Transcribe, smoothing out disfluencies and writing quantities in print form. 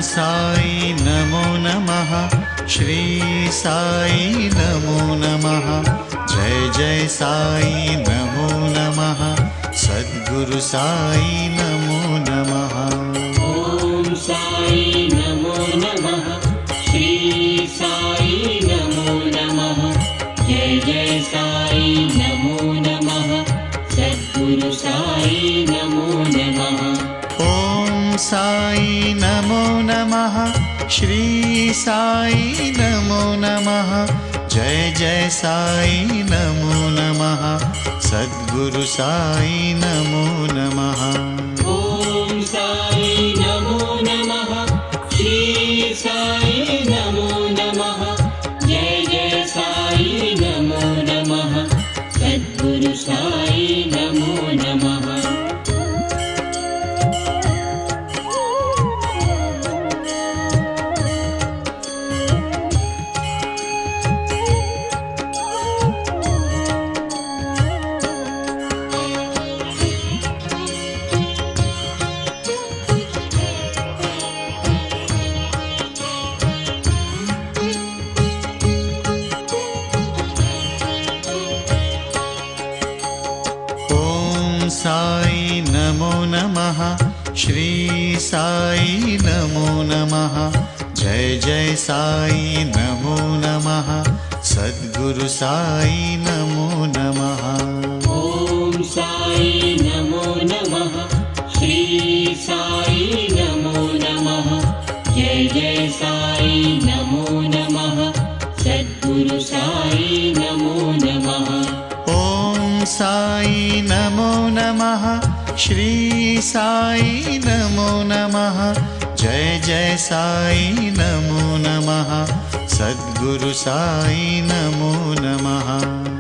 साई नमो नमः। श्री साई नमो नमः। जय जय साई नमो नमः। सद्गुरु साई नमो नमः। ओम साई नमो नमः। श्री साई नमो नमः। जय जय साई नमो नमः। सद्गुरु साई नमो नमः। ओम साई नमो नमः। श्री साई नमो नमः। जय जय साई नमो नमः। सद्गुरु साई नमो नमः। ओम साई नमो नमः। श्री साई नमो नमः। जय जय साई नमो नमः। सद्गुरु साई नमो नमः। साई नमो नमः। श्री साई नमो नमः। जय जय साई नमो नमः। सद्गुरु साई नमो नमः। ओम साई नमो नमः। श्री साई नमो नमः। जय जय साई नमो नमः। सद्गुरु साई नमो नमः। ओम साई नमो नमः। श्री साई नमो नमः। जय जय साई नमो नमः। सद्गुरु साई नमो नमः।